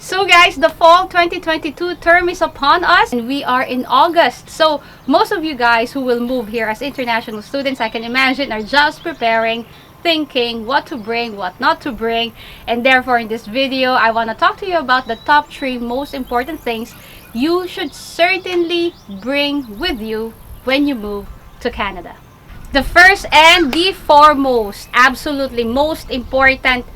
So guys, the fall 2022 term is upon us and we are in August. So most of you guys who will move here as international students, I can imagine, are just preparing, thinking what to bring, what not to bring. And therefore in this video, I want to talk to you about the top 3 most important things you should certainly bring with you when you move to Canada. The first and the foremost, absolutely most important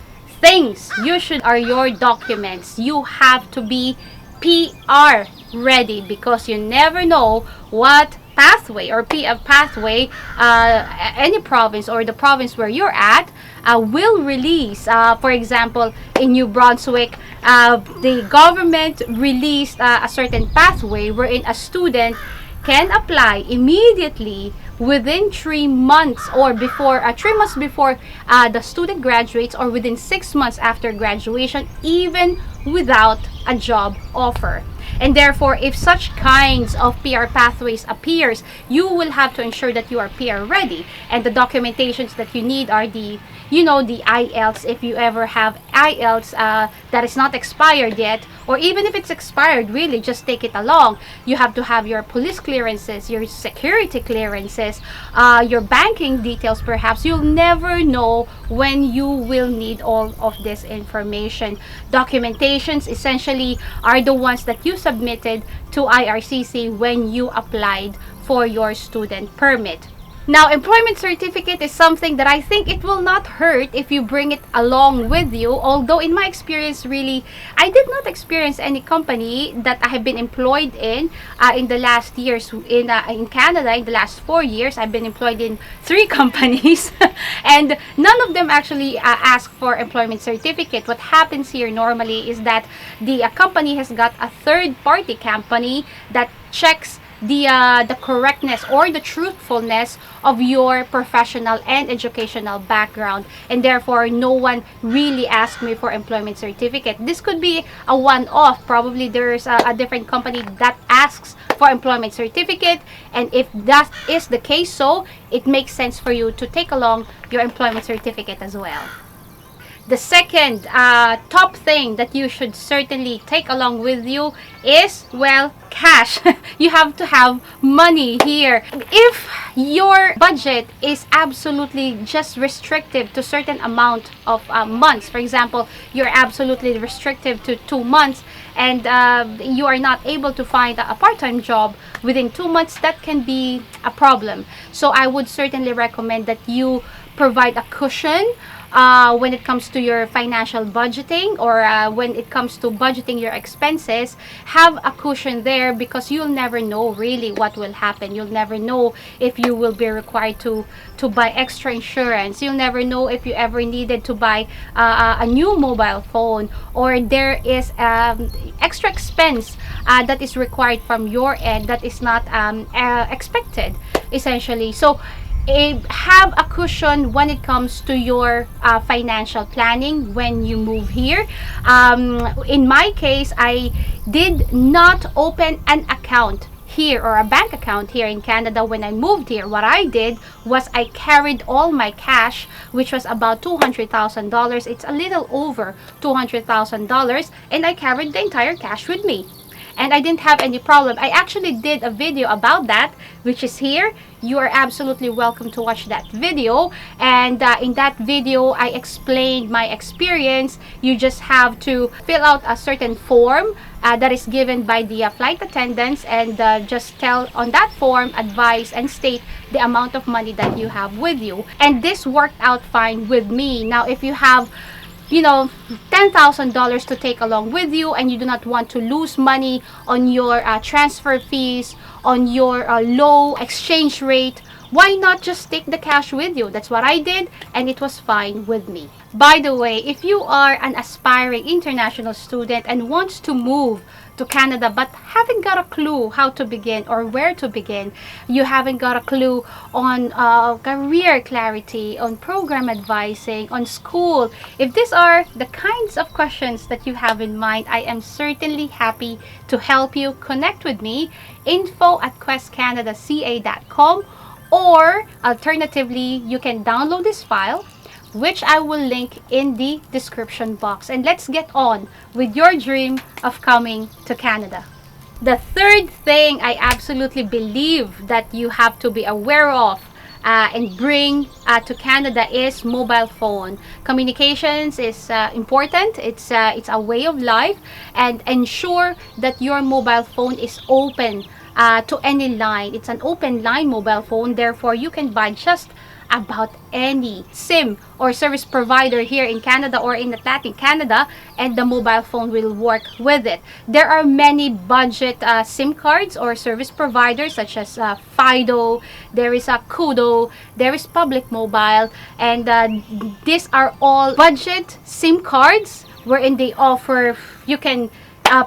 things you should are your documents. You have to be PR ready because you never know what pathway or pathway any province or the province where you're at will release. For example, in New Brunswick, the government released a certain pathway wherein a student can apply immediately within 3 months or before 3 months before the student graduates, or within 6 months after graduation, even without a job offer. And therefore, if such kinds of PR pathways appears, you will have to ensure that you are PR ready, and the documentations that you need are the IELTS, if you ever have IELTS that is not expired yet, or even if it's expired, really just take it along. You have to have your police clearances, your security clearances, your banking details. Perhaps you'll never know when you will need all of this information. Documentations essentially are the ones that you submitted to IRCC when you applied for your student permit. Now, employment certificate is something that I think it will not hurt if you bring it along with you. Although in my experience, really, I did not experience any company that I have been employed in the last years in Canada. In the last 4 years, I've been employed in 3 companies, and none of them actually ask for employment certificate. What happens here normally is that the company has got a third-party company that checks the correctness or the truthfulness of your professional and educational background, and therefore no one really asked me for employment certificate. This could be a one-off. Probably there's a different company that asks for employment certificate, and if that is the case, so it makes sense for you to take along your employment certificate as well. The second top thing that you should certainly take along with you is, well, cash. You have to have money here. If your budget is absolutely just restrictive to certain amount of months, for example, you're absolutely restrictive to 2 months, and you are not able to find a part-time job within 2 months, that can be a problem. So I would certainly recommend that you provide a cushion when it comes to your financial budgeting, or when it comes to budgeting your expenses. Have a cushion there, because you'll never know really what will happen. You'll never know if you will be required to buy extra insurance. You'll never know if you ever needed to buy a new mobile phone, or there is extra expense that is required from your end that is not expected, essentially. So have a cushion when it comes to your financial planning when you move here. In my case, I did not open an account here, or a bank account here in Canada when I moved here. What I did was I carried all my cash, which was about $200,000. It's a little over $200,000, and I carried the entire cash with me. And I didn't have any problem. I actually did a video about that, which is here. You are absolutely welcome to watch that video. And in that video, I explained my experience. You just have to fill out a certain form that is given by the flight attendants, and just tell on that form, advise and state the amount of money that you have with you. And this worked out fine with me. Now, if you have $10,000 to take along with you, and you do not want to lose money on your transfer fees, on your low exchange rate, why not just take the cash with you? That's what I did, and it was fine with me. By the way, if you are an aspiring international student and wants to move to Canada but haven't got a clue how to begin or where to begin, you haven't got a clue on career clarity, on program advising, on school, if these are the kinds of questions that you have in mind, I am certainly happy to help you. Connect with me, info@questcanadaca.com, or alternatively, you can download this file, which I will link in the description box. And let's get on with your dream of coming to Canada. The third thing I absolutely believe that you have to be aware of and bring to Canada is mobile phone. Communications is important. It's a way of life, and ensure that your mobile phone is open to any line. It's an open line mobile phone, therefore you can buy just about any SIM or service provider here in Canada or in Atlantic Canada, and the mobile phone will work with it. There are many budget SIM cards or service providers such as Fido, there is a Kudo, there is Public Mobile, and these are all budget SIM cards wherein they offer, you can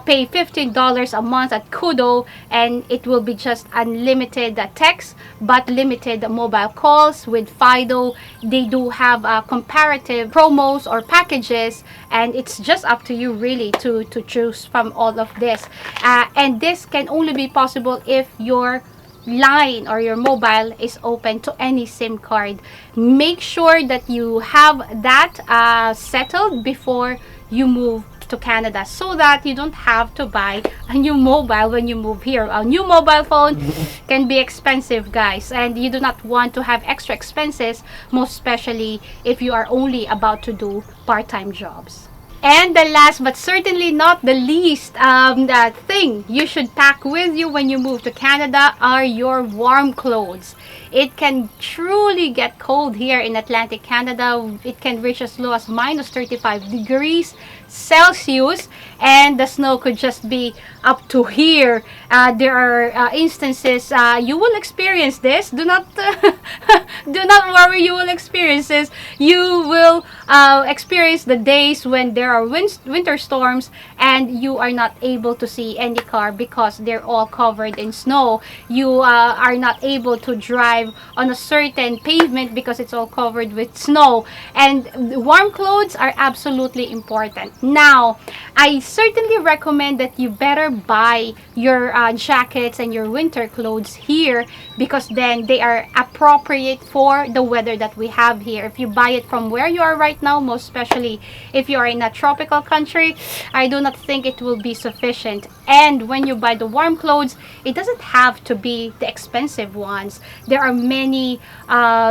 pay $15 a month at Kudo, and it will be just unlimited text but limited mobile calls. With Fido, they do have comparative promos or packages, and it's just up to you really to choose from all of this. And this can only be possible if your line or your mobile is open to any SIM card. Make sure that you have that settled before you move to Canada, so that you don't have to buy a new mobile when you move here. A new mobile phone can be expensive, guys, and you do not want to have extra expenses, most especially if you are only about to do part-time jobs. And the last but certainly not the least the thing you should pack with you when you move to Canada are your warm clothes. It can truly get cold here in Atlantic Canada. It can reach as low as minus 35 degrees Celsius, and the snow could just be up to here. There are instances you will experience this. Do not do not worry, you will experience this. You will experience the days when there are winter storms and you are not able to see any car because they're all covered in snow. You are not able to drive on a certain pavement because it's all covered with snow, and warm clothes are absolutely important. Now, I certainly recommend that you better buy your jackets and your winter clothes here, because then they are appropriate for the weather that we have here. If you buy it from where you are right now, most especially if you are in a tropical country, I do not think it will be sufficient. And when you buy the warm clothes, it doesn't have to be the expensive ones. There are many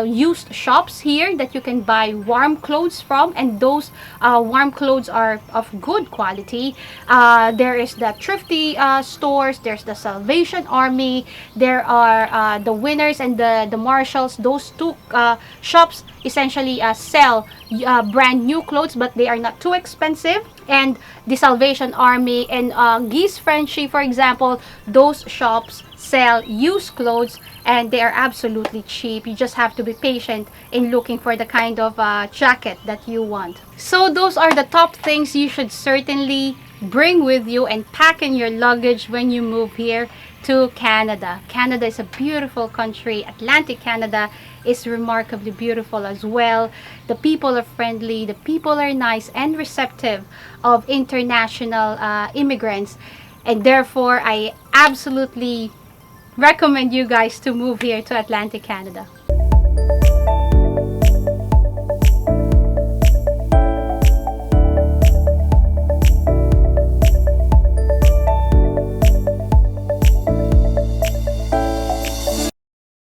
used shops here that you can buy warm clothes from, and those warm clothes are of good quality. There is the thrifty stores, there's the Salvation Army, there are the Winners and the Marshalls. Those two shops essentially sell brand new clothes, but they are not too expensive. And the Salvation Army and Geese Frenchy, for example, those shops sell used clothes and they are absolutely cheap. You just have to be patient in looking for the kind of jacket that you want. So those are the top things you should certainly bring with you and pack in your luggage when you move here to Canada. Canada is a beautiful country. Atlantic Canada is remarkably beautiful as well. The people are friendly, the people are nice and receptive of international immigrants, and therefore I absolutely recommend you guys to move here to Atlantic Canada.